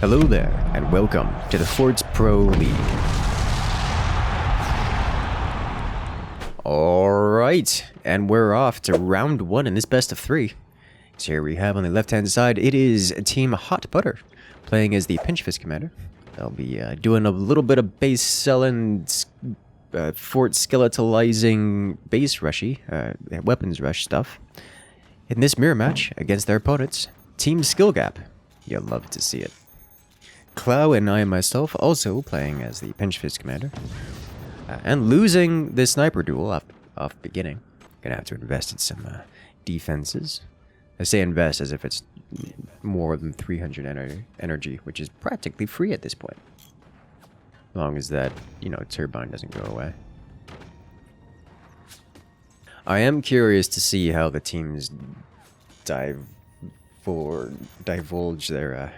Hello there, and welcome to the Forts Pro League. Alright, and we're off to round 1 in this best of 3. So here we have on the left-hand side, it is Team Hot Butter, playing as the Pinch Fist Commander. They'll be doing a little bit of base selling, fort skeletalizing, base rushy, weapons rush stuff. In this mirror match against their opponents, Team Skill Gap. You'll love to see it. Clow and I myself also playing as the Pinch Fist Commander. And losing the sniper duel off beginning. Gonna have to invest in some defenses. I say invest as if it's more than 300 energy, which is practically free at this point. As long as that, turbine doesn't go away. I am curious to see how the teams divulge their...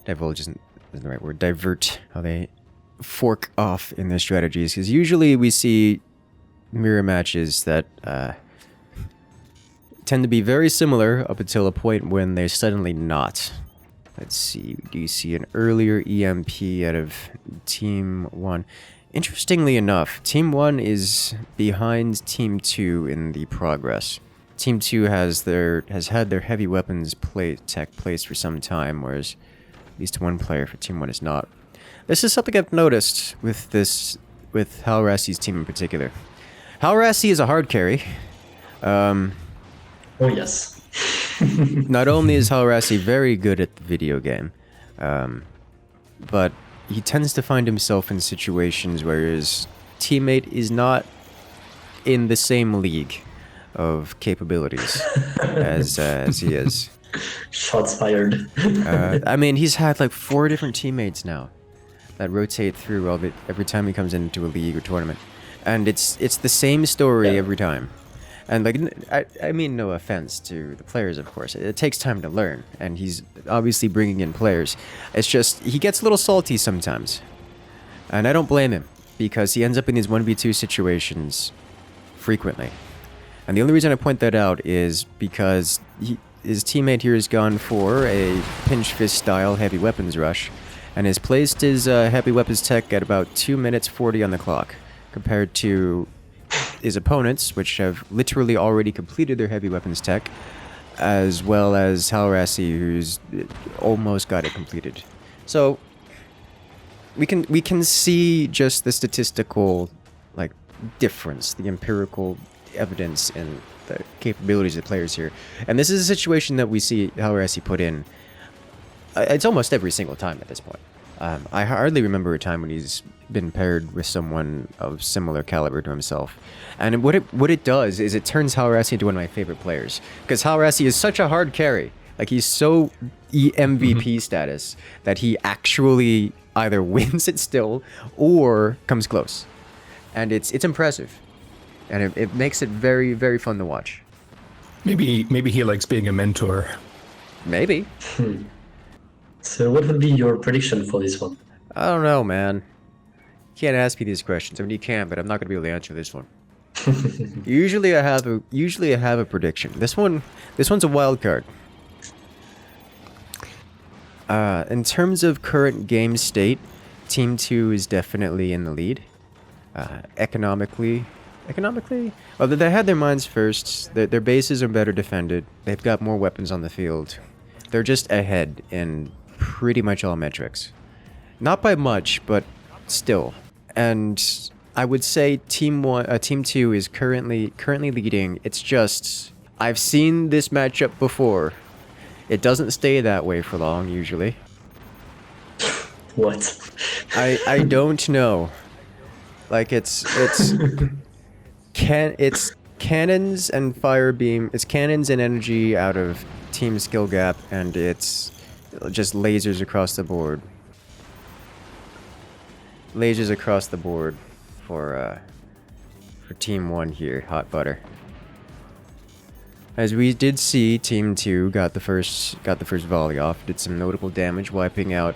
divulge isn't the right word. Divert how they fork off in their strategies. Because usually we see mirror matches that tend to be very similar up until a point when they're suddenly not. Let's see. Do you see an earlier EMP out of Team 1? Interestingly enough, Team 1 is behind Team 2 in the progress. Team 2 has had their heavy weapons tech placed for some time, whereas at least one player for Team 1 is not. This is something I've noticed with Halrassi's team in particular. Halrassi is a hard carry. Oh yes. Not only is Halrassi very good at the video game, but he tends to find himself in situations where his teammate is not in the same league of capabilities as he is. Shots fired. I mean, he's had like 4 different teammates now that rotate through every time he comes into a league or tournament, and it's the same story every time. And like, I mean, no offense to the players, of course. It takes time to learn, and he's obviously bringing in players. It's just, he gets a little salty sometimes. And I don't blame him, because he ends up in these 1v2 situations frequently. And the only reason I point that out is because his teammate here has gone for a Pinch Fist style heavy weapons rush, and has placed his heavy weapons tech at about 2 minutes 40 on the clock, compared to his opponents, which have literally already completed their heavy weapons tech, as well as Halrassi, who's almost got it completed. So we can see just the statistical difference, the empirical evidence in the capabilities of the players here. And this is a situation that we see Halrassi put in. It's almost every single time at this point. I hardly remember a time when he's been paired with someone of similar caliber to himself. And what it does is it turns Halrassi into one of my favorite players. Because Halrassi is such a hard carry. Like, he's so MVP status that he actually either wins it still or comes close. And it's impressive. And it makes it very, very fun to watch. Maybe he likes being a mentor. Maybe. So what would be your prediction for this one? I don't know, man. You can't ask me these questions. I mean, you can, but I'm not going to be able to answer this one. Usually I have a prediction. This one's a wild card. In terms of current game state, Team 2 is definitely in the lead. Economically, well, they had their mines first. Their bases are better defended. They've got more weapons on the field. They're just ahead in pretty much all metrics. Not by much, but still. And I would say Team 2 is currently leading. It's just, I've seen this matchup before. It doesn't stay that way for long usually. What? I don't know. Like, it's cannons and fire beam. It's cannons and energy out of Team Skill Gap, and it's just lasers across the board. Lasers across the board for Team 1 here, Hot Butter. As we did see, Team 2 got the first volley off, did some notable damage, wiping out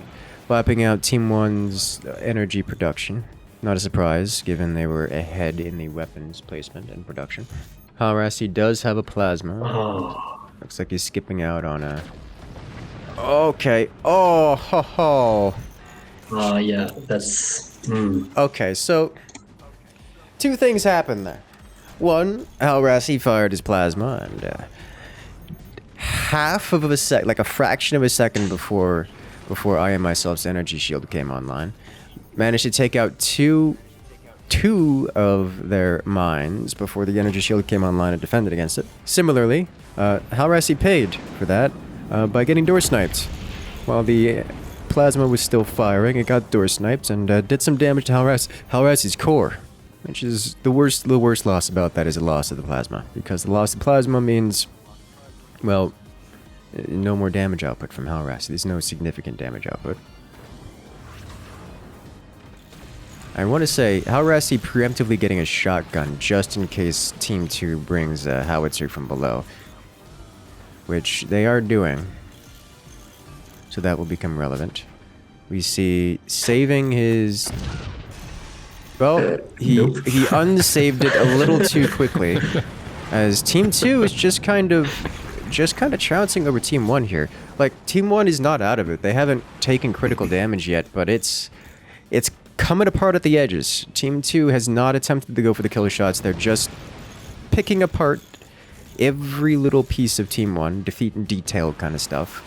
Team 1's energy production. Not a surprise, given they were ahead in the weapons placement and production. Halrassi does have a plasma. Oh. Looks like he's skipping out on Okay. Oh, ho, ho. Yeah, that's... Okay, so... two things happened there. One, Alrasi fired his plasma, and half of a sec, like a fraction of a second before I and myself's energy shield came online, managed to take out two of their mines before the energy shield came online and defended against it. Similarly, Halrasi paid for that by getting door sniped. While the plasma was still firing, it got door sniped and did some damage to Halrasi's core. Which is the worst loss about that is a loss of the plasma. Because the loss of plasma means, well, no more damage output from Halrasi. There's no significant damage output. I want to say, Halrasi preemptively getting a shotgun just in case Team 2 brings a howitzer from below. Which they are doing. So that will become relevant. We see saving his... well, he unsaved it a little too quickly, as Team 2 is just kind of trouncing over Team 1 here. Like, Team 1 is not out of it. They haven't taken critical damage yet, but it's coming apart at the edges. Team 2 has not attempted to go for the killer shots. They're just picking apart every little piece of Team 1, defeat in detail kind of stuff.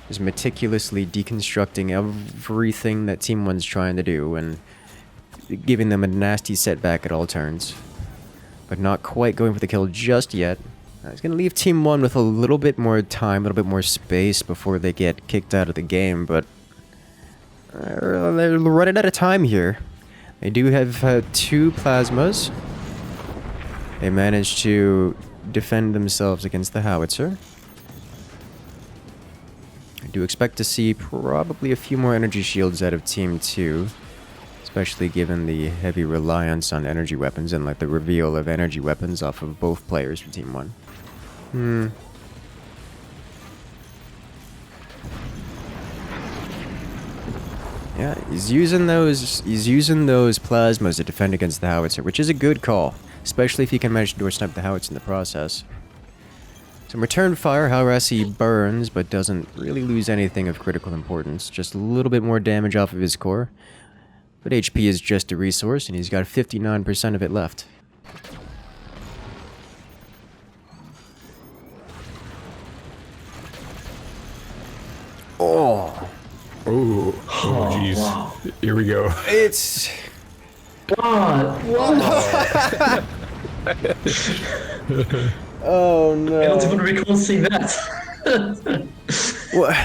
Just meticulously deconstructing everything that Team 1's trying to do, and giving them a nasty setback at all turns. But not quite going for the kill just yet. It's going to leave Team 1 with a little bit more time, a little bit more space before they get kicked out of the game, but... they're running out of time here. They do have 2 plasmas. They managed to defend themselves against the howitzer. I do expect to see probably a few more energy shields out of Team 2. Especially given the heavy reliance on energy weapons and like the reveal of energy weapons off of both players for Team 1. Yeah, he's using those plasmas to defend against the howitzer, which is a good call, especially if you can manage to door snipe the howitzer in the process. So return fire, Halrasi burns, but doesn't really lose anything of critical importance, just a little bit more damage off of his core. But HP is just a resource, and he's got 59% of it left. Oh! Oh, jeez. Wow. Here we go. It's... What? oh no. I don't even recall seeing that. What?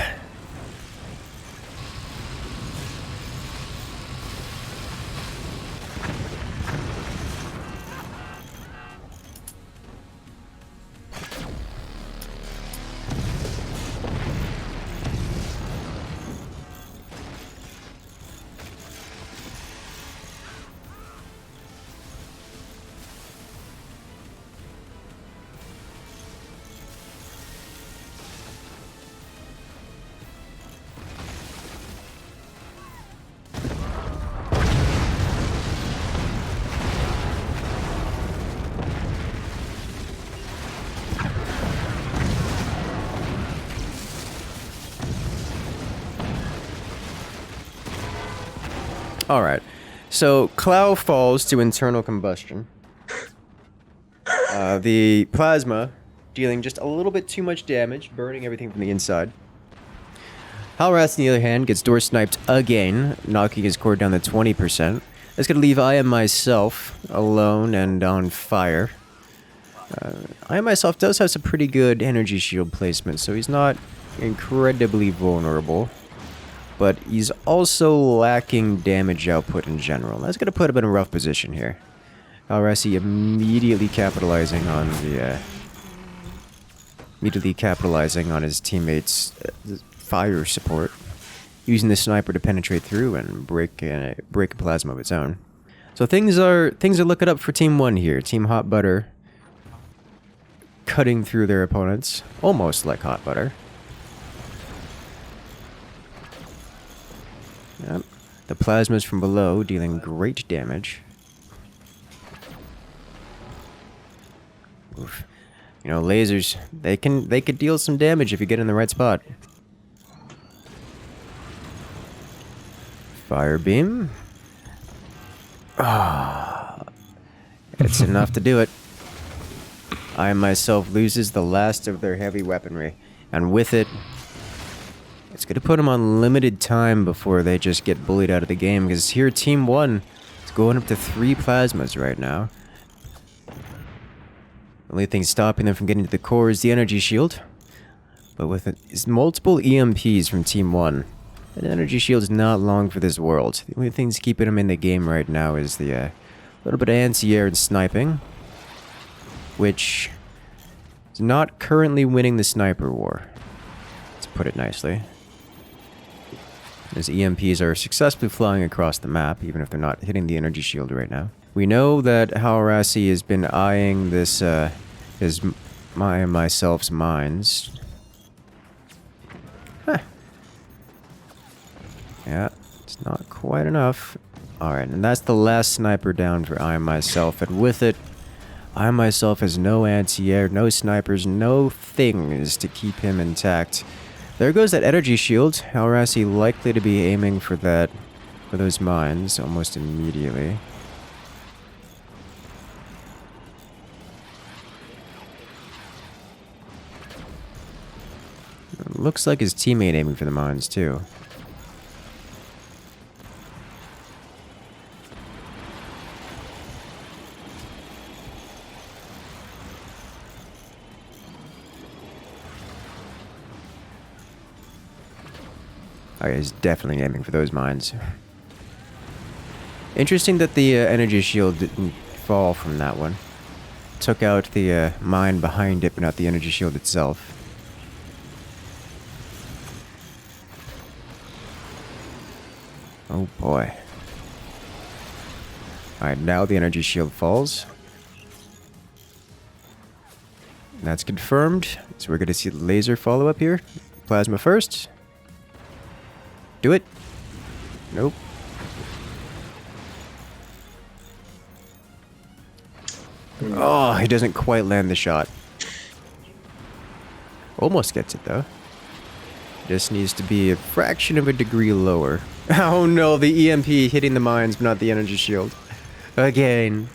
Alright, so Clow falls to internal combustion. The plasma dealing just a little bit too much damage, burning everything from the inside. Halras, on the other hand, gets door sniped again, knocking his core down to 20%. That's going to leave I and myself alone and on fire. I and myself does have some pretty good energy shield placement, so he's not incredibly vulnerable. But he's also lacking damage output in general. That's going to put him in a rough position here. Halrasi immediately capitalizing on his teammates' fire support, using the sniper to penetrate through and break a plasma of its own. So things are looking up for Team 1 here. Team Hot Butter cutting through their opponents, almost like Hot Butter. Yep. The plasmas from below dealing great damage. Oof. You know, lasers, they could deal some damage if you get in the right spot. Fire beam. Ah, it's enough to do it. I myself loses the last of their heavy weaponry, and with it, it's gonna put them on limited time before they just get bullied out of the game. Because here, Team 1 is going up to 3 plasmas right now. The only thing stopping them from getting to the core is the energy shield. But with multiple EMPs from Team 1, an energy shield is not long for this world. The only things keeping them in the game right now is the little bit of anti-air and sniping, which is not currently winning the sniper war, to put it nicely. As EMPs are successfully flying across the map, even if they're not hitting the energy shield right now. We know that Haurasi has been eyeing this, myself's mines. Huh. Yeah, it's not quite enough. Alright, and that's the last sniper down for I myself, and with it, I myself has no anti-air, no snipers, no things to keep him intact. There goes that energy shield. Haurasi likely to be aiming for those mines almost immediately. Looks like his teammate aiming for the mines too. Oh yeah, he's definitely aiming for those mines. Interesting that the energy shield didn't fall from that one. Took out the mine behind it, but not the energy shield itself. Oh boy. Alright, now the energy shield falls. That's confirmed. So we're going to see the laser follow up here. Plasma first. Do it. Nope. Oh, he doesn't quite land the shot. Almost gets it though. Just needs to be a fraction of a degree lower. Oh no, the EMP hitting the mines, but not the energy shield. Again.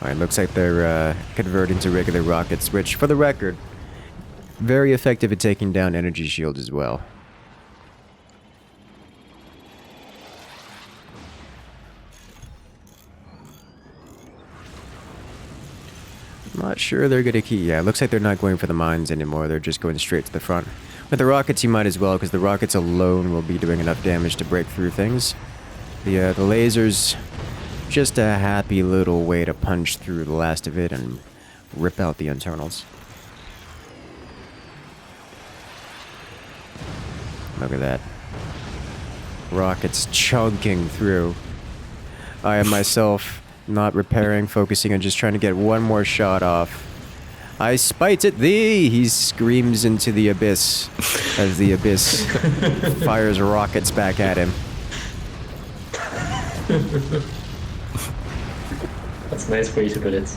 Alright, looks like they're converting to regular rockets, which, for the record, very effective at taking down energy shield as well. I'm not sure they're gonna keep... Yeah, it looks like they're not going for the mines anymore. They're just going straight to the front. With the rockets, you might as well, because the rockets alone will be doing enough damage to break through things. The lasers, just a happy little way to punch through the last of it and rip out the internals. Look at that. Rockets chunking through. I am myself not repairing, focusing on just trying to get one more shot off. I spite at thee! He screams into the abyss as the abyss fires rockets back at him. That's a nice way to put it.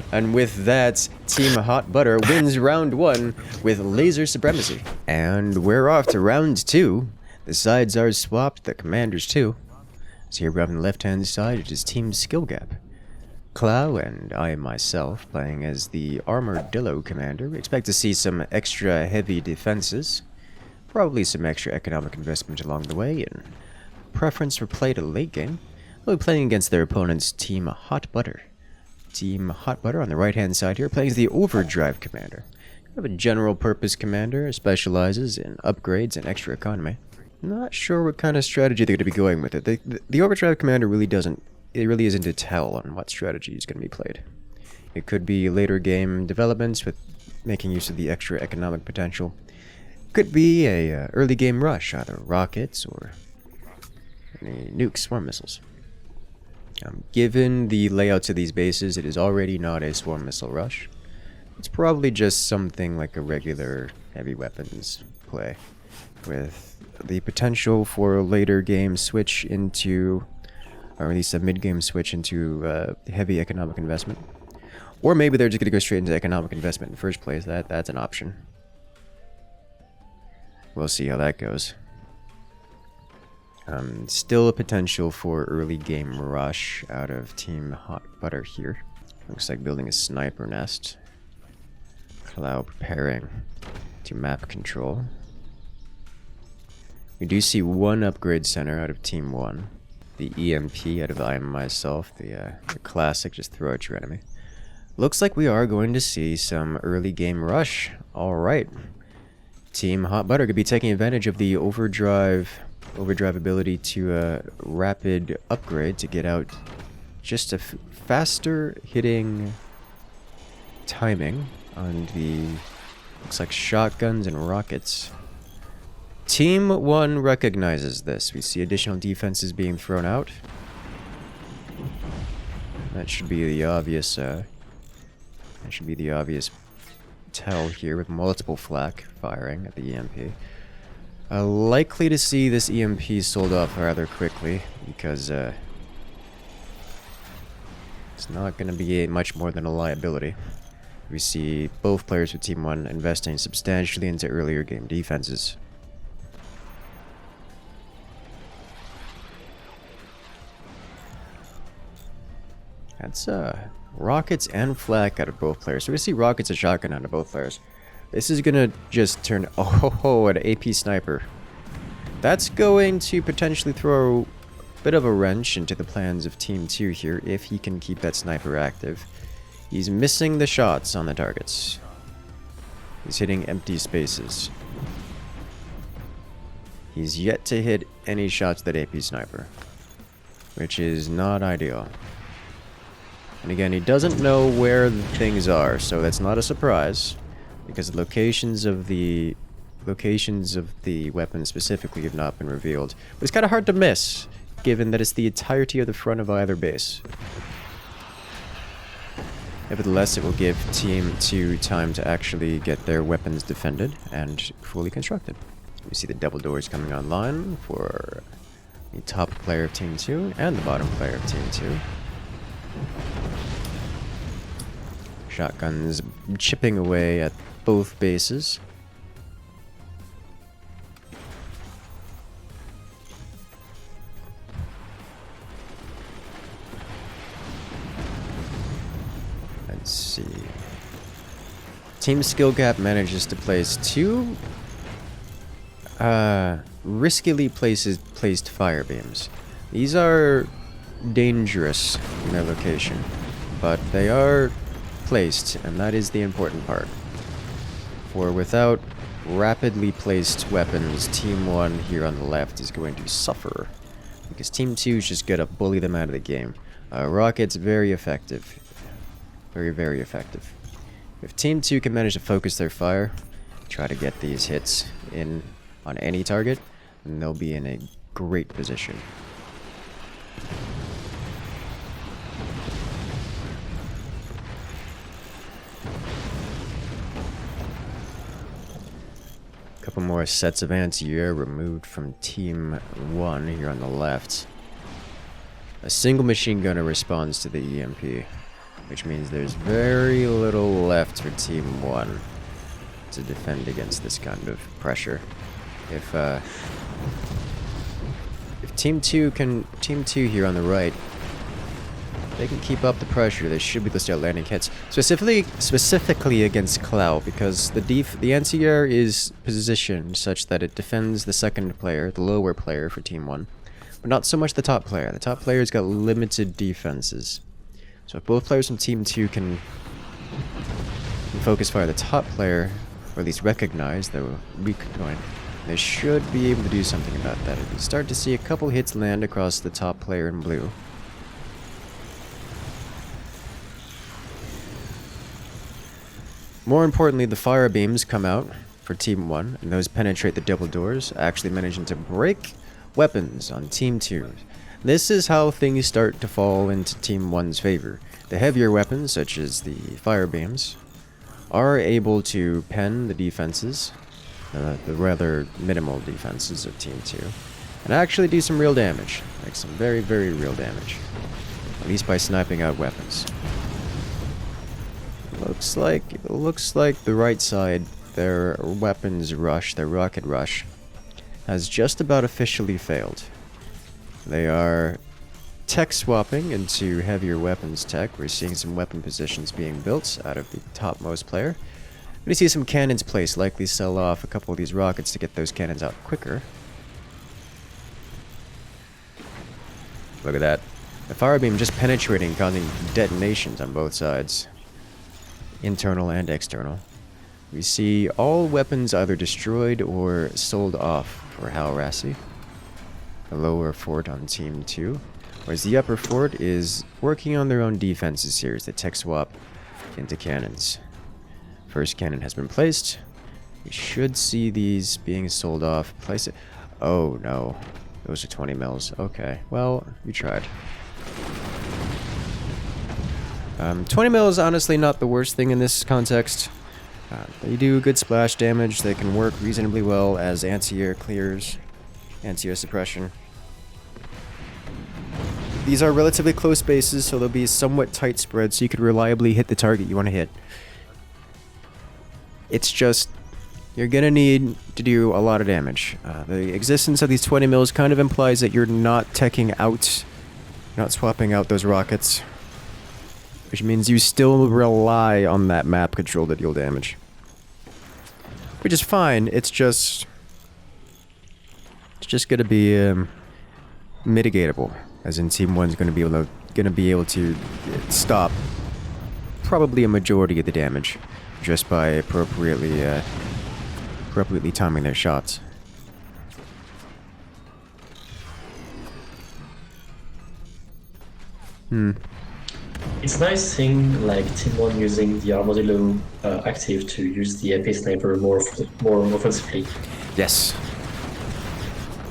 And with that, Team Hot Butter wins round 1 with laser supremacy. And we're off to round 2. The sides are swapped, the commanders too. So here on the left-hand side, it is Team Skill Gap. Clow and I myself playing as the Armadillo commander. We expect to see some extra heavy defenses. Probably some extra economic investment along the way, and preference for play to late game. We'll be playing against their opponent's Team Hot Butter. Team Hot Butter on the right-hand side here, playing as the Overdrive commander. have a general purpose commander, specializes in upgrades and extra economy. Not sure what kind of strategy they're going to be going with it. The overdrive commander really isn't to tell on what strategy is going to be played. It could be later game developments with making use of the extra economic potential. Could be a early game rush, either rockets or any nukes, swarm missiles. Given the layouts of these bases, it is already not a swarm missile rush. It's probably just something like a regular heavy weapons play, with the potential for a later game switch into, or at least a mid-game switch into heavy economic investment. Or maybe they're just going to go straight into economic investment in the first place. That's an option. We'll see how that goes. Still a potential for early game rush out of Team Hot Butter here. Looks like building a sniper nest. Cloud preparing to map control. We do see one upgrade center out of Team 1. The EMP out of I Am Myself, the classic, just throw at your enemy. Looks like we are going to see some early game rush. Alright. Team Hot Butter could be taking advantage of the overdrive ability to rapid upgrade to get out just a faster hitting timing on the, looks like, shotguns and rockets. Team 1 recognizes this. We see additional defenses being thrown out. That should be the obvious tell here, with multiple flak firing at the EMP. Likely to see this EMP sold off rather quickly, because it's not going to be much more than a liability. We see both players with Team 1 investing substantially into earlier game defenses. That's rockets and flak out of both players. So we see rockets and shotgun out of both players. This is gonna just turn, an AP sniper. That's going to potentially throw a bit of a wrench into the plans of Team 2 here, if he can keep that sniper active. He's missing the shots on the targets. He's hitting empty spaces. He's yet to hit any shots that AP sniper, which is not ideal. And again, he doesn't know where the things are, so that's not a surprise, because the locations of the weapons specifically have not been revealed. But it's kind of hard to miss, given that it's the entirety of the front of either base. Nevertheless, it will give Team 2 time to actually get their weapons defended and fully constructed. We see the double doors coming online for the top player of Team 2 and the bottom player of Team 2. Shotguns chipping away at both bases. Let's see. Team Skill Gap manages to place two riskily placed fire beams. These are dangerous in their location, but they are placed, and that is the important part. For without rapidly placed weapons, Team 1 here on the left is going to suffer, because Team 2 is just gonna bully them out of the game. Rockets, very effective. Very, very effective. If Team 2 can manage to focus their fire, try to get these hits in on any target, then they'll be in a great position. Couple more sets of anti-air removed from Team 1 here on the left. A single machine gunner responds to the EMP, which means there's very little left for Team 1 to defend against this kind of pressure. If Team 2 here on the right, they can keep up the pressure, they should be able to start landing hits. Specifically against Cloud, because the anti-air is positioned such that it defends the second player, the lower player for Team 1, but not so much the top player. The top player's got limited defenses. So if both players from Team 2 can focus fire, the top player or at least recognize the weak point. They should be able to do something about that. We start to see a couple hits land across the top player in blue. More importantly, the fire beams come out for Team 1, and those penetrate the double doors, actually managing to break weapons on Team 2. This is how things start to fall into Team 1's favor. The heavier weapons, such as the fire beams, are able to pen the defenses, the rather minimal defenses of Team 2, and actually do some real damage, like some very, very real damage, at least by sniping out weapons. Looks like the right side, their weapons rush, their rocket rush, has just about officially failed. They are tech swapping into heavier weapons tech. We're seeing some weapon positions being built out of the topmost player. We see some cannons placed, likely sell off a couple of these rockets to get those cannons out quicker. Look at that. The fire beam just penetrating, causing detonations on both sides. Internal and external. We see all weapons either destroyed or sold off for Halrasi. The lower fort on Team 2. Whereas the upper fort is working on their own defenses here as they tech swap into cannons. First cannon has been placed. We should see these being sold off. Place it. Oh no. Those are 20 mils. Okay. Well, you tried. 20 mil is honestly not the worst thing in this context. They do good splash damage. They can work reasonably well as anti-air clears, anti-air suppression. These are relatively close bases, so they'll be somewhat tight spread, so you can reliably hit the target you want to hit. It's just, you're gonna need to do a lot of damage. The existence of these 20 mils kind of implies that you're not teching out, not swapping out those rockets. Which means you still rely on that map control to deal damage. Which is fine, it's just gonna be mitigatable. As in Team 1's gonna be able to stop probably a majority of the damage just by appropriately timing their shots. It's nice seeing like Team 1 using the armadillo active to use the AP sniper more offensively. Yes.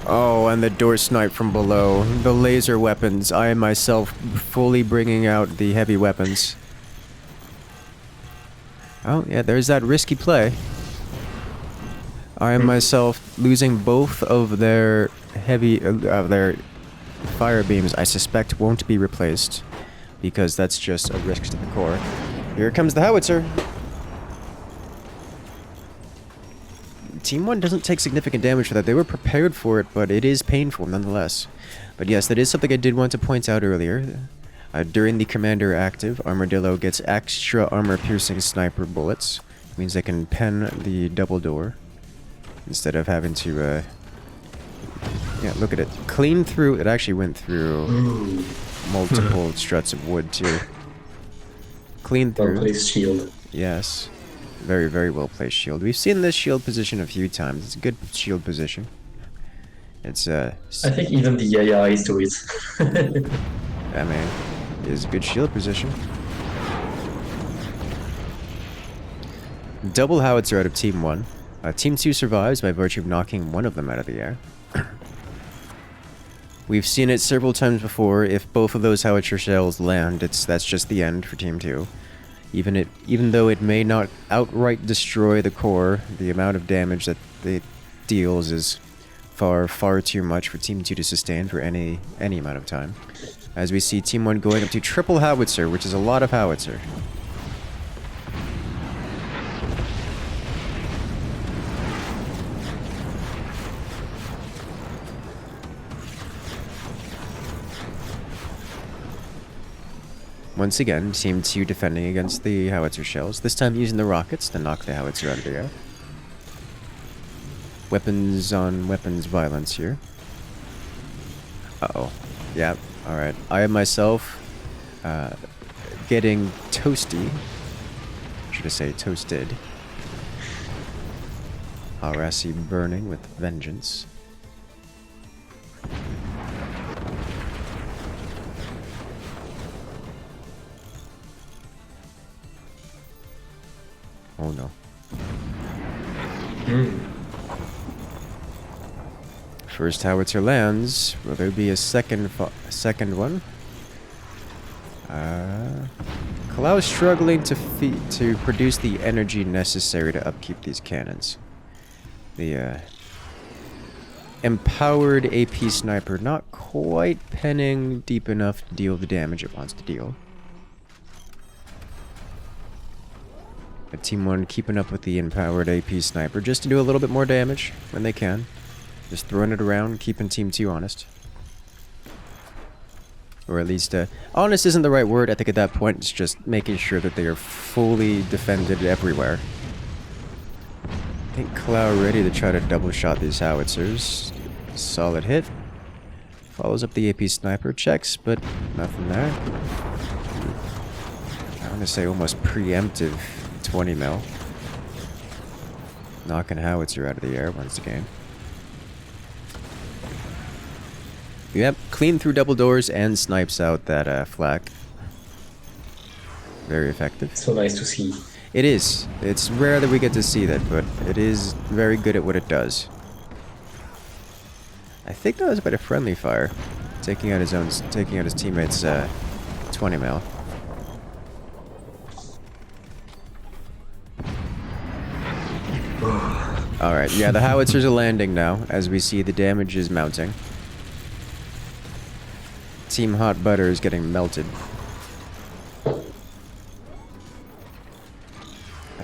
Oh, and the door snipe from below. The laser weapons. I am myself fully bringing out the heavy weapons. Oh, yeah, there's that risky play. I am myself losing both of their heavy, their fire beams. I suspect won't be replaced because that's just a risk to the core. Here comes the howitzer. Team 1 doesn't take significant damage for that. They were prepared for it, but it is painful nonetheless. But yes, that is something I did want to point out earlier. During the commander active, Armadillo gets extra armor-piercing sniper bullets. It means they can pen the double door instead of having to, yeah, look at it. Clean through. It actually went through multiple struts of wood, too. Clean through. Well-placed shield. Yes. Very, very well-placed shield. We've seen this shield position a few times. It's a good shield position. It's, I think even the AIs do it. I mean, it is a good shield position. Double howitzer out of Team 1. Team 2 survives by virtue of knocking one of them out of the air. We've seen it several times before. If both of those howitzer shells land, that's just the end for Team 2. Even though it may not outright destroy the core, the amount of damage that it deals is far, far too much for Team 2 to sustain for any amount of time. As we see Team 1 going up to triple howitzer, which is a lot of howitzer. Once again, Team 2 defending against the howitzer shells, this time using the rockets to knock the howitzer out of the air. Weapons on weapons violence here. Uh-oh. Yeah, alright. I am myself getting toasty. Should I say toasted? Harassi burning with vengeance. Oh no. First howitzer lands. Will there be a second one? Kalau's struggling to produce the energy necessary to upkeep these cannons. The empowered AP sniper not quite penning deep enough to deal the damage it wants to deal. But Team 1 keeping up with the empowered AP sniper just to do a little bit more damage when they can. Just throwing it around, keeping Team 2 honest. Or at least, honest isn't the right word. I think at that point it's just making sure that they are fully defended everywhere. I think Kalau ready to try to double shot these howitzers. Solid hit. Follows up the AP sniper, checks, but nothing there. I want to say almost preemptive 20 mil. Knocking howitzer out of the air once again. Yep, clean through double doors and snipes out that flak. Very effective. So nice to see. It is. It's rare that we get to see that, but it is very good at what it does. I think that was about a friendly fire, taking out his teammates' 20 mil. All right, yeah, the howitzers are landing now as we see the damage is mounting. Team Hot Butter is getting melted.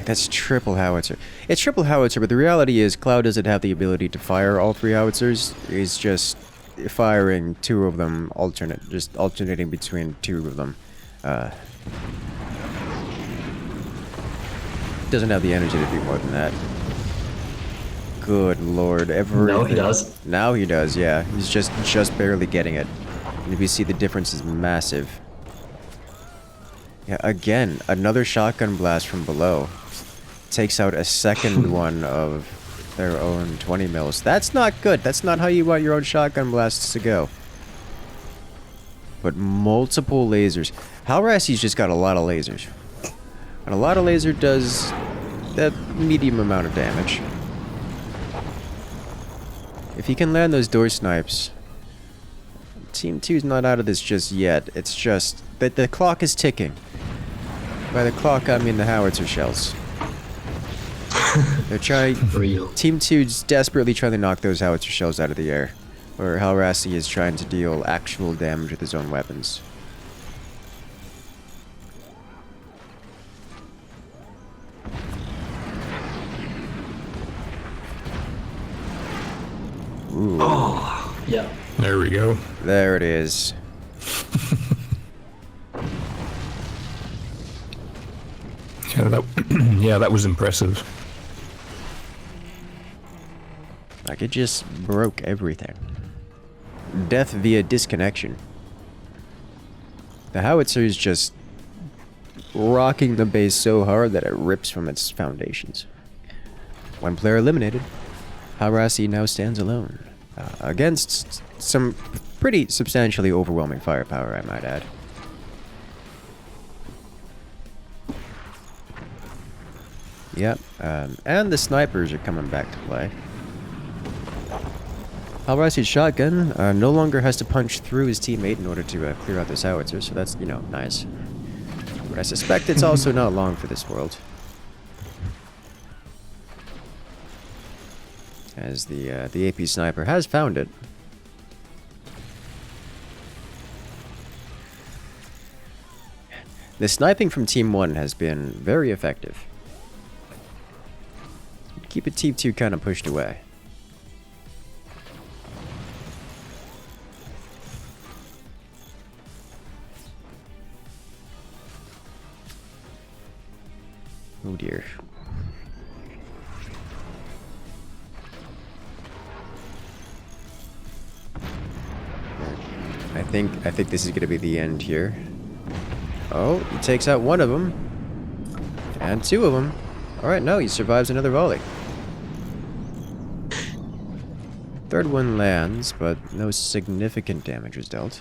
That's triple howitzer. It's triple howitzer, but the reality is Cloud doesn't have the ability to fire all three howitzers. He's just firing two of them just alternating between two of them. Doesn't have the energy to do more than that. Good lord, Now he does. Now he does, yeah. He's just barely getting it. And if you see, the difference is massive. Yeah, again, another shotgun blast from below. Takes out a second one of their own 20 mils. That's not good. That's not how you want your own shotgun blasts to go. But multiple lasers. Halrassi's just got a lot of lasers. And a lot of laser does that medium amount of damage. If he can land those door snipes... Team 2's not out of this just yet. It's just that the clock is ticking. By the clock, I mean the howitzer shells. They're trying... Team 2's desperately trying to knock those howitzer shells out of the air. Or Halrassi is trying to deal actual damage with his own weapons. Ooh. Oh, yeah. There we go. There it is. Yeah, that was impressive. Like, it just broke everything. Death via disconnection. The howitzer is just rocking the base so hard that it rips from its foundations. One player eliminated. Halrassi now stands alone. Against some pretty substantially overwhelming firepower, I might add. Yep, and the snipers are coming back to play. Halrassi's shotgun no longer has to punch through his teammate in order to clear out this howitzer, so that's, you know, nice. But I suspect it's also not long for this world. As the AP sniper has found it. The sniping from Team 1 has been very effective. Keep it Team 2 kind of pushed away. Oh dear. I think this is going to be the end here. Oh, he takes out one of them. And two of them. Alright, no, he survives another volley. third one lands, but no significant damage was dealt.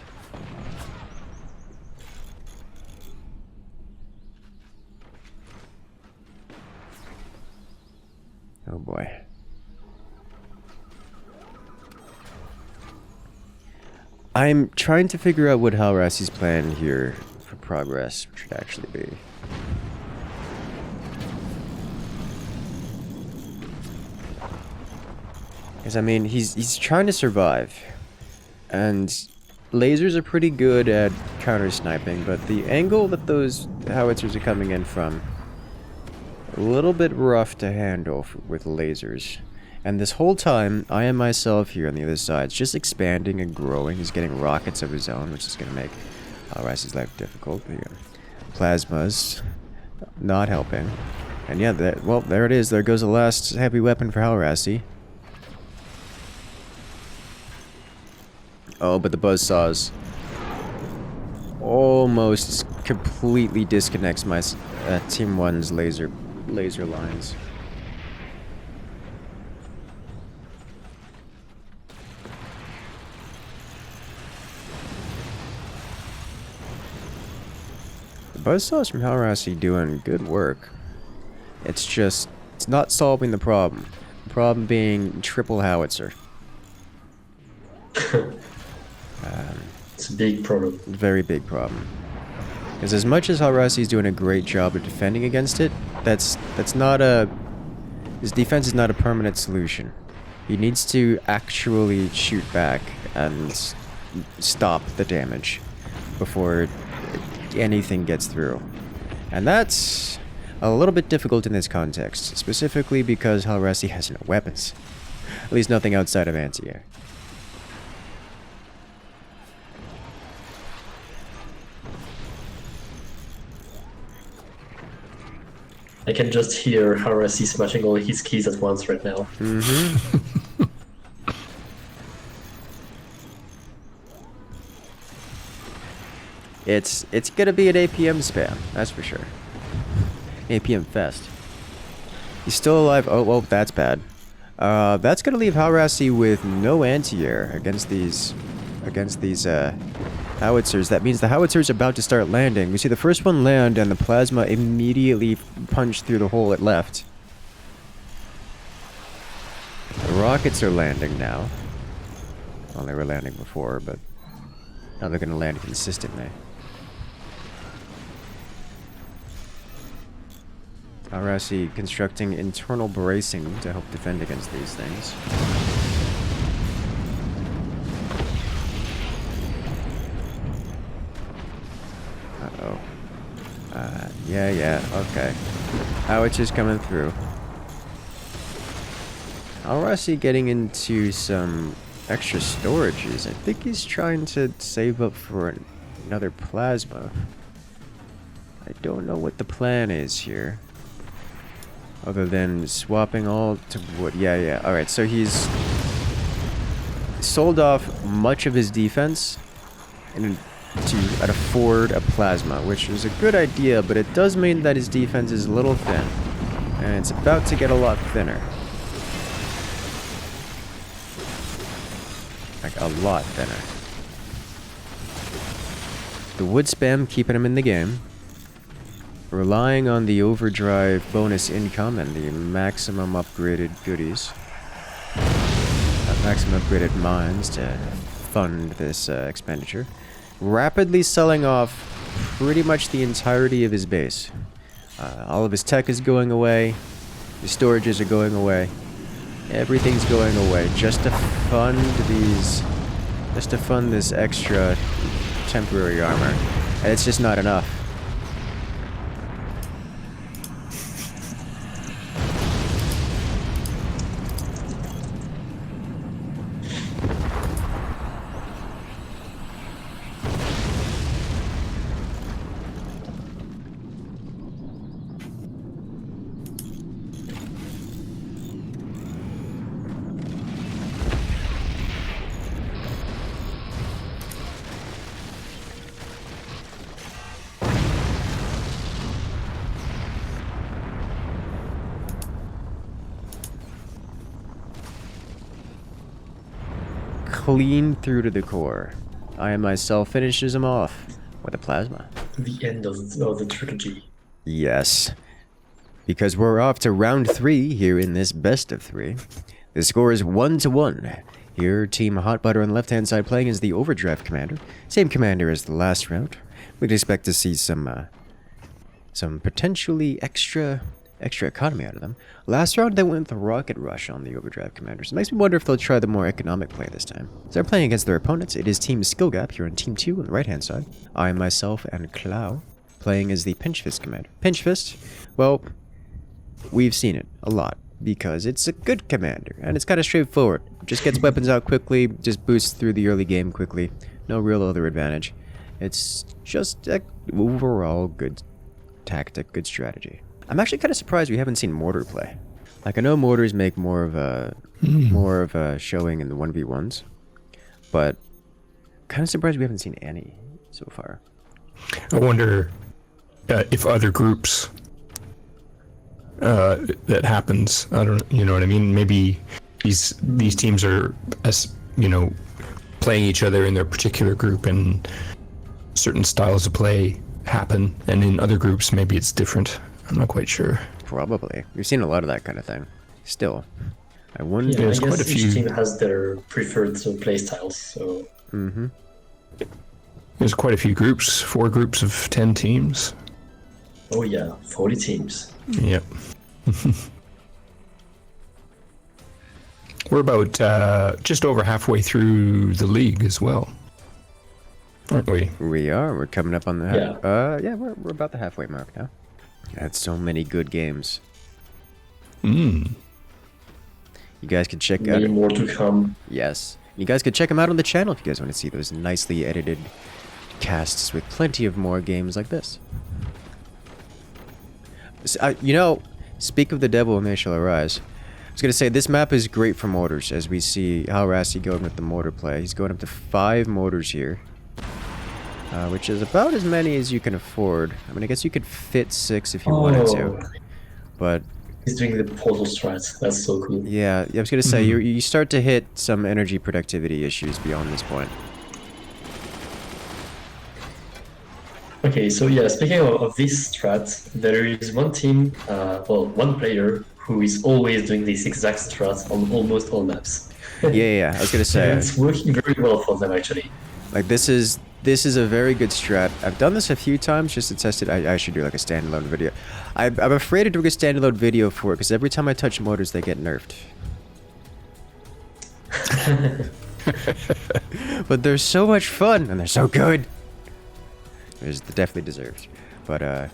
Oh boy. I'm trying to figure out what Halrassi's plan here for progress should actually be. Because, I mean, he's trying to survive. And lasers are pretty good at counter-sniping, but the angle that those howitzers are coming in from, a little bit rough to handle with lasers. And this whole time, I am myself here on the other side, just expanding and growing. He's getting rockets of his own, which is going to make Halrassi's life difficult. The plasmas not helping. And yeah, well, there it is. There goes the last heavy weapon for Halrassi. Oh, but the buzzsaws almost completely disconnects my Team 1's laser lines. The buzzsaws from Halrassi doing good work. It's just, it's not solving the problem. The problem being triple howitzer. It's a big problem. Very big problem. Because as much as Halrassi's doing a great job of defending against it, that's not a... His defense is not a permanent solution. He needs to actually shoot back and stop the damage before anything gets through. And that's a little bit difficult in this context, specifically because Halrassi has no weapons. At least nothing outside of anti-air. I can just hear Halrassi smashing all his keys at once right now. Mm-hmm. It's gonna be an APM spam, that's for sure. APM fest. He's still alive. Oh, well, that's bad. That's gonna leave Halrassi with no anti-air against these howitzers. That means the howitzers are about to start landing. We see the first one land, and the plasma immediately punched through the hole it left. The rockets are landing now. Well, they were landing before, but now they're gonna land consistently. Halrassi constructing internal bracing to help defend against these things. Uh-oh. Yeah, okay. Howitzers coming through. Halrassi getting into some extra storages. I think he's trying to save up for another plasma. I don't know what the plan is here. Other than swapping all to wood. Yeah. Alright, so he's sold off much of his defense to afford a plasma, which is a good idea, but it does mean that his defense is a little thin. And it's about to get a lot thinner. Like, a lot thinner. The wood spam keeping him in the game. Relying on the overdrive bonus income and the maximum upgraded goodies. Maximum upgraded mines to fund this expenditure. Rapidly selling off pretty much the entirety of his base. All of his tech is going away. His storages are going away. Everything's going away just to fund these... Just to fund this extra temporary armor. And it's just not enough. clean through to the core. I myself finishes him off with a plasma. The end of the trilogy. Yes. Because we're off to round 3 here in this best of 3. The score is 1-1. Here, Team Hot Butter on the left-hand side playing as the Overdrive commander. Same commander as the last round. We'd expect to see some potentially extra economy out of them. Last round, they went with the Rocket Rush on the Overdrive commanders. It makes me wonder if they'll try the more economic play this time. So they're playing against their opponents. It is Team Skill Gap here on Team 2 on the right-hand side. I, myself, and Clow playing as the Pinch Fist commander. Pinch Fist, well, we've seen it a lot because it's a good commander and it's kind of straightforward. Just gets weapons out quickly, just boosts through the early game quickly. No real other advantage. It's just an overall good tactic, good strategy. I'm actually kind of surprised we haven't seen Mortar play. Like, I know Mortars make more of a showing in the 1v1s, but kind of surprised we haven't seen any so far. I wonder if other groups that happens. I don't, you know what I mean? Maybe these teams are, as you know, playing each other in their particular group, and certain styles of play happen, and in other groups maybe it's different. I'm not quite sure. Probably. We've seen a lot of that kind of thing. Still, I wonder. Yeah, I There's guess quite a each few. team has their preferred play styles. So. Mm-hmm. There's quite a few groups. 4 groups of 10 teams. Oh yeah, 40 teams. Yep. We're about just over halfway through the league as well, aren't we? We are. We're coming up on the Yeah. we're about the halfway mark now. Had so many good games. Mm. You guys can check Many out. more to come. Yes. You guys could check them out on the channel if you guys want to see those nicely edited casts with plenty of more games like this. You know, speak of the devil and they shall arise. I was going to say, this map is great for mortars, as we see how Rassi going with the mortar play. He's going up to 5 mortars here, which is about as many as you can afford. I mean, I guess you could fit 6 if you wanted to, but... He's doing the portal strat. That's so cool. Yeah, I was going to say, you start to hit some energy productivity issues beyond this point. Okay, so yeah, speaking of this strat, there is one team, one player who is always doing this exact strat on almost all maps. Yeah, I was going to say... It's working very well for them, actually. Like, this is a very good strat. I've done this a few times just to test it. I should do like a standalone video. I'm afraid of doing a standalone video for it because every time I touch mortars, they get nerfed. But they're so much fun and they're so good. It's definitely deserved. But I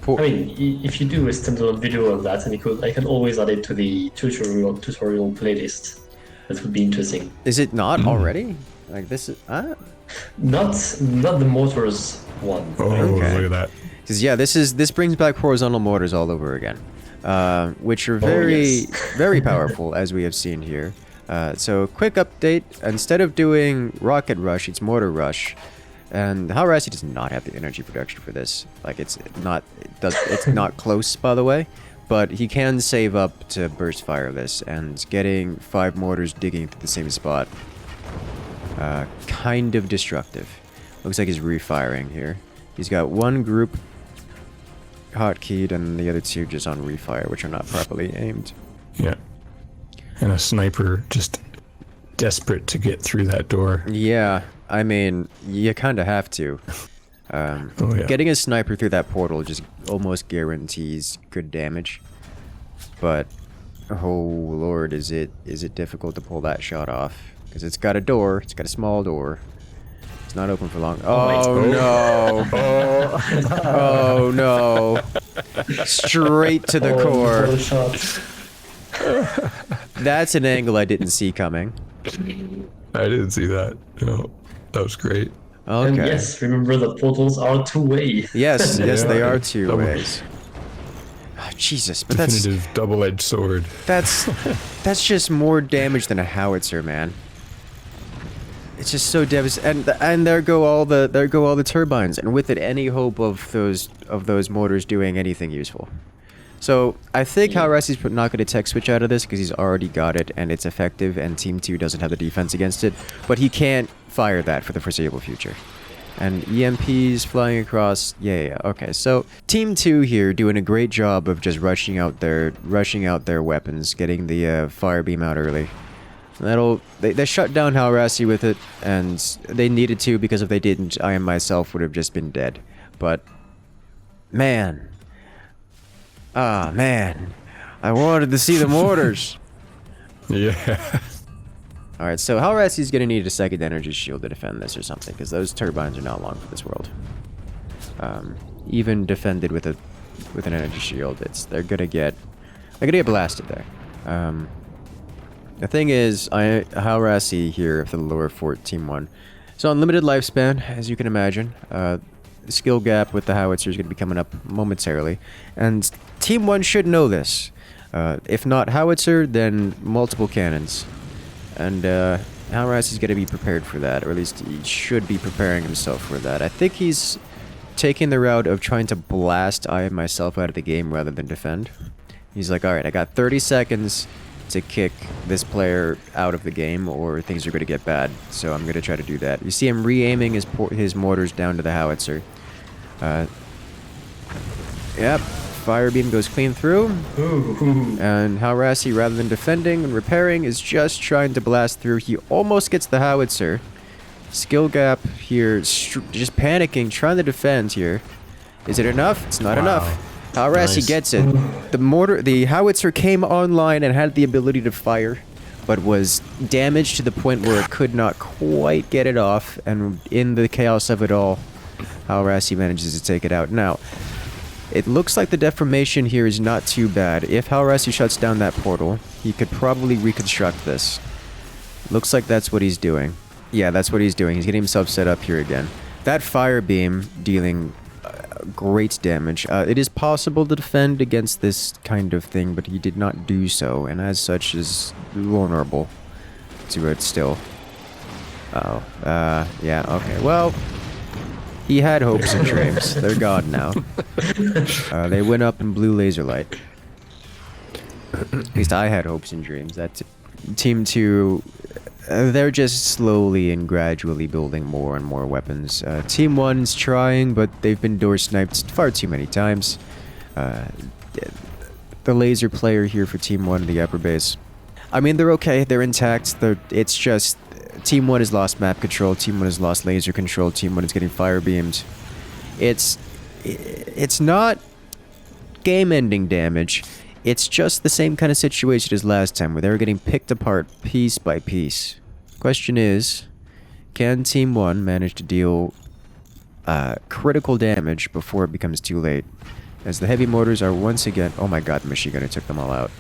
mean, if you do a standalone video of that, and I can always add it to the tutorial playlist. That would be interesting. is it not already? Like, this is... Not the mortars one. Oh, Okay. look at that. Because yeah, this brings back horizontal mortars all over again, which are very very powerful, as we have seen here. So quick update: instead of doing rocket rush, it's mortar rush, and Rassi does not have the energy production for this. Like, it's not close, by the way, but he can save up to burst fire this, and getting 5 mortars digging to the same spot. Kind of destructive. Looks like he's refiring here. He's got 1 group hotkeyed and the other 2 just on refire, which are not properly aimed. Yeah. And a sniper just desperate to get through that door. Yeah, I mean, you kind of have to. Yeah. Getting a sniper through that portal just almost guarantees good damage. But, oh lord, is it difficult to pull that shot off. Because it's got a door, it's got a small door. It's not open for long. Oh no! Oh no! Straight to the core. That's an angle I didn't see coming. I didn't see that. No, that was great. Okay. And yes, remember that portals are 2-way. Yes, they Yeah. are 2 ways. Oh, Jesus, but Definitive double-edged sword. that's just more damage than a howitzer, man. It's just so devastating, and there go all the turbines, and with it, any hope of those mortars doing anything useful. So I think Haurasi's not going to tech switch out of this because he's already got it and it's effective, and Team 2 doesn't have the defense against it. But he can't fire that for the foreseeable future. And EMPs flying across. Yeah. Okay. So Team 2 here doing a great job of just rushing out their weapons, getting the fire beam out early. They shut down Haurasi with it, and they needed to, because if they didn't, I myself would have just been dead. But man, I wanted to see the mortars. Yeah. Alright, so Haurasi's gonna need a second energy shield to defend this or something, because those turbines are not long for this world. Even defended with an energy shield, they're gonna get blasted there. The thing is, Haurasi here for the lower fort, Team 1. So unlimited lifespan, as you can imagine. The skill gap with the howitzer is going to be coming up momentarily. And Team 1 should know this. If not howitzer, then multiple cannons. And Haurasi is going to be prepared for that, or at least he should be preparing himself for that. I think he's taking the route of trying to blast I myself out of the game rather than defend. He's like, alright, I got 30 seconds to kick this player out of the game, or things are going to get bad. So I'm going to try to do that. You see him re-aiming his mortars down to the howitzer. Yep. Fire beam goes clean through. And Haurasi, rather than defending and repairing, is just trying to blast through. He almost gets the howitzer. Skill gap here, just panicking, trying to defend here. Is it enough? It's not enough. Haurasi gets it. The howitzer came online and had the ability to fire, but was damaged to the point where it could not quite get it off. And in the chaos of it all, Haurasi manages to take it out. Now, it looks like the deformation here is not too bad. If Haurasi shuts down that portal, he could probably reconstruct this. Looks like that's what he's doing. Yeah, that's what he's doing. He's getting himself set up here again. That fire beam dealing great damage. It is possible to defend against this kind of thing, but he did not do so, and as such is vulnerable to it still. Yeah, okay. Well, he had hopes and dreams. They're gone now. They went up in blue laser light. At least I had hopes and dreams. That's Team 2. They're just slowly and gradually building more and more weapons. Team 1's trying, but they've been door sniped far too many times. The laser player here for Team 1, the upper base. I mean, they're okay. They're intact. It's just Team 1 has lost map control. Team 1 has lost laser control. Team 1 is getting fire beamed. It's not game-ending damage. It's just the same kind of situation as last time, where they were getting picked apart piece by piece. Question is, can Team 1 manage to deal critical damage before it becomes too late? As the heavy mortars are once again... Oh my god, the machine gunner took them all out.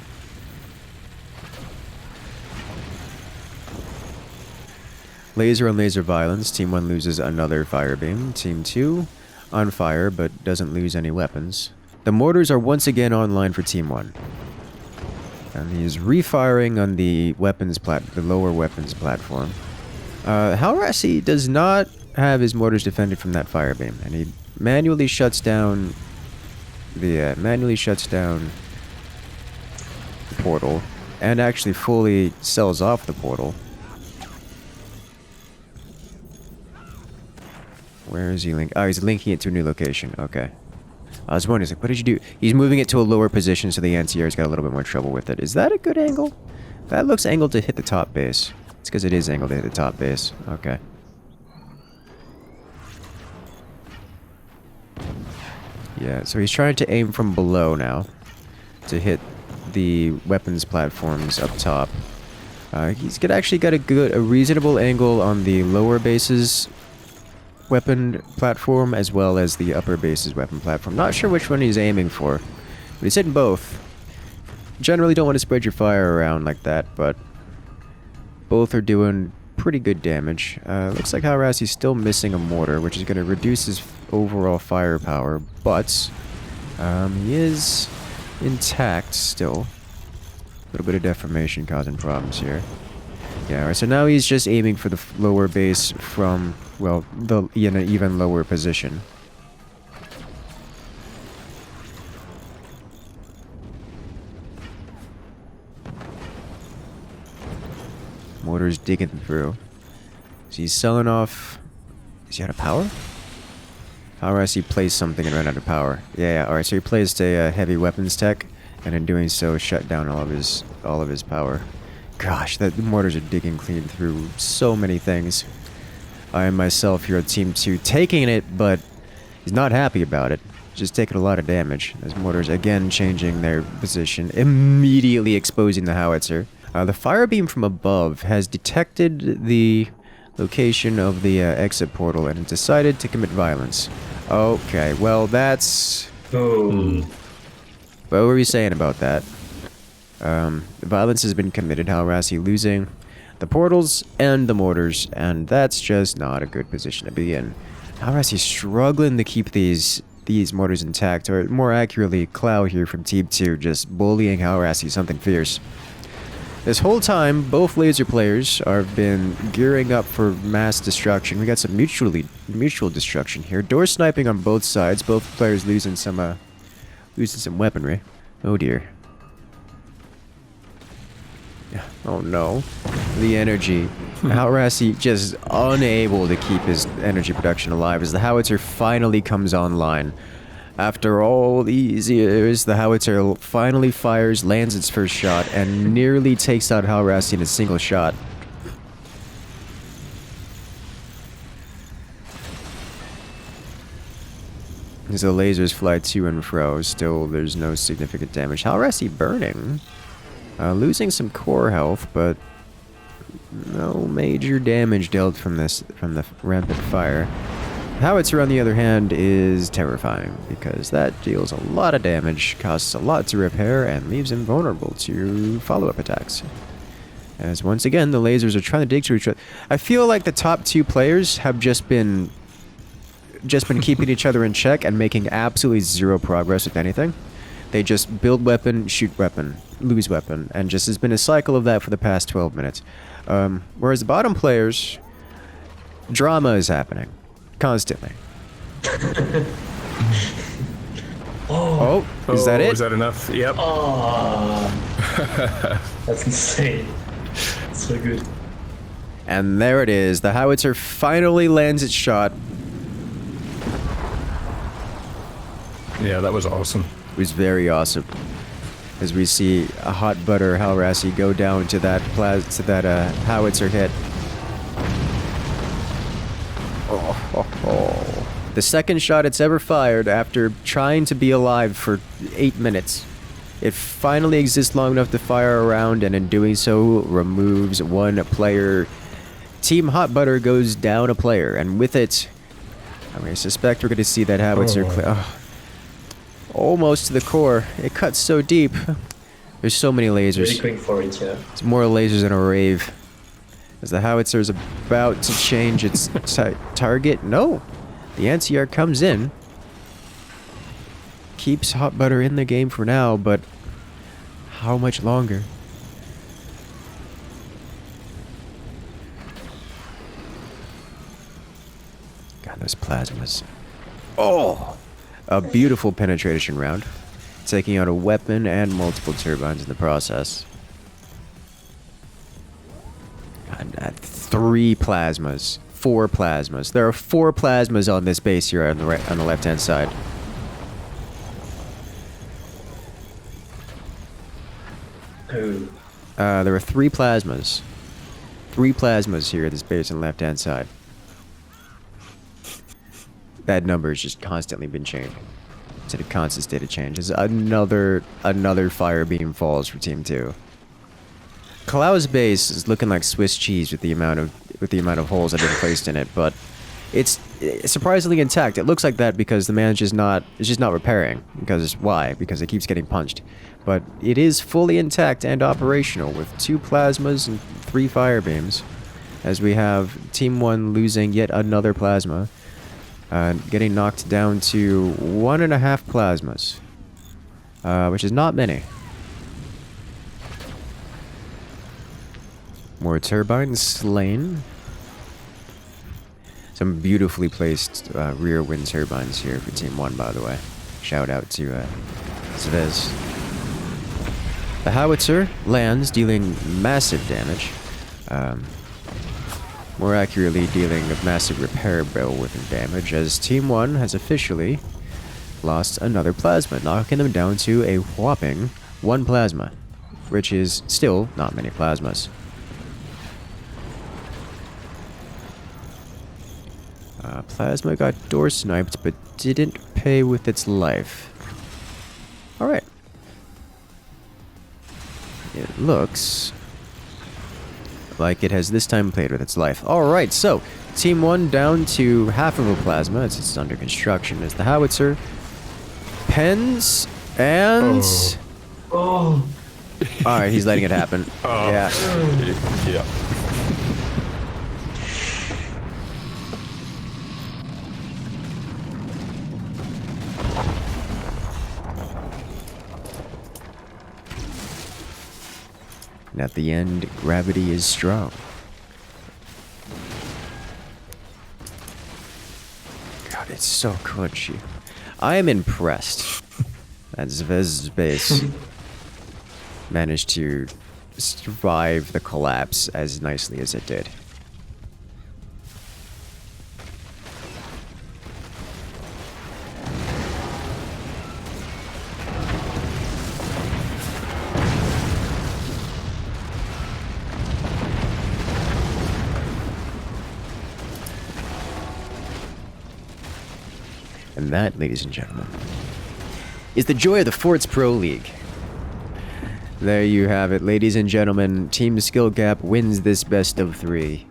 Laser on laser violence. Team 1 loses another fire beam. Team 2 on fire, but doesn't lose any weapons. The mortars are once again online for Team 1. And he's refiring on the lower weapons platform. Haurasi does not have his mortars defended from that fire beam, and he manually shuts down the portal, and actually fully sells off the portal. Where is he linking? Oh, he's linking it to a new location. Okay. I was wondering, like, what did you do? He's moving it to a lower position so the anti-air's got a little bit more trouble with it. Is that a good angle? That looks angled to hit the top base. It's because it is angled to hit the top base. Okay. Yeah, so he's trying to aim from below now to hit the weapons platforms up top. He's actually got a reasonable angle on the lower bases weapon platform as well as the upper base's weapon platform. Not sure which one he's aiming for, but he's hitting both. Generally don't want to spread your fire around like that, but both are doing pretty good damage. Looks like Haurasi's still missing a mortar, which is going to reduce his overall firepower, but he is intact still. A little bit of deformation causing problems here. Yeah, right, so now he's just aiming for the lower base from, well, in an even lower position. mortars digging through. So he's selling off... Is he out of power? How has he placed something and ran out of power? Yeah, alright, so he placed a heavy weapons tech, and in doing so shut down all of his power. Gosh, the mortars are digging clean through so many things. I am myself here at Team 2 taking it, but he's not happy about it. Just taking a lot of damage. As mortars again changing their position, immediately exposing the howitzer. The fire beam from above has detected the location of the exit portal and decided to commit violence. Okay, well that's... Oh. What were we saying about that? Violence has been committed, Halrasi losing the portals and the mortars, and that's just not a good position to be in. Halrasi's struggling to keep these mortars intact, or more accurately, Clow here from Team 2 just bullying Halrasi something fierce. This whole time, both laser players have been gearing up for mass destruction. We got some mutual destruction here. Door sniping on both sides. Both players losing some weaponry. Oh dear. Oh no. The energy. Halrasi just unable to keep his energy production alive as the howitzer finally comes online. After all these years, the howitzer finally fires, lands its first shot, and nearly takes out Halrasi in a single shot. As the lasers fly to and fro, still there's no significant damage. Halrasi burning. Losing some core health, but no major damage dealt from the rampant fire. Howitzer, on the other hand, is terrifying, because that deals a lot of damage, costs a lot to repair, and leaves him vulnerable to follow-up attacks. As once again, the lasers are trying to dig to each other. I feel like the top two players have just been keeping each other in check and making absolutely zero progress with anything. They just build weapon, shoot weapon, lose weapon, and just has been a cycle of that for the past 12 minutes. Whereas the bottom players, drama is happening. Constantly. Oh, is that it? Is that enough? Yep. Oh, that's insane. So good. And there it is. The howitzer finally lands its shot. Yeah, that was awesome. It was very awesome. As we see a hot butter Halrasi go down to that howitzer hit. Oh. The second shot it's ever fired after trying to be alive for 8 minutes. It finally exists long enough to fire around, and in doing so, removes one player. Team Hot Butter goes down a player, and with it, I suspect we're going to see that howitzer almost to the core. It cuts so deep. There's so many lasers. Really quick for it, yeah. It's more lasers than a rave. As the howitzer is about to change its target, no. The anti-air comes in. Keeps Hot Butter in the game for now, but how much longer? God, those plasmas. Oh! A beautiful penetration round. Taking out a weapon and multiple turbines in the process. 3 plasmas. 4 plasmas. There are 4 plasmas on this base here on the left-hand side. Oh. There are 3 plasmas. 3 plasmas here at this base on the left-hand side. That number has just constantly been changing. It's at a constant state of change. As another fire beam falls for Team 2. Kalau's base is looking like Swiss cheese with the amount of holes that have been placed in it, but it's surprisingly intact. It looks like that because the man is just not repairing. Because why? Because it keeps getting punched. But it is fully intact and operational with 2 plasmas and 3 fire beams. As we have Team 1 losing yet another plasma, getting knocked down to 1.5 plasmas, which is not many. More turbines slain. Some beautifully placed rear wind turbines here for Team 1, by the way. Shout out to Zvez. The howitzer lands, dealing massive damage. More accurately dealing a massive repair bill with damage, as Team 1 has officially lost another plasma, knocking them down to a whopping 1 plasma, which is still not many plasmas. Plasma got door sniped, but didn't pay with its life. Alright. It looks like it has this time played with its life. Alright, so Team 1 down to half of a plasma as it's under construction as the howitzer pens and... Oh. Alright, he's letting it happen. Yeah. Yeah. And at the end, gravity is strong. God, it's so crunchy. I am impressed that Zvez's base managed to survive the collapse as nicely as it did. And that, ladies and gentlemen, is the joy of the Forts Pro League. There you have it, ladies and gentlemen. Team Skill Gap wins this best of 3.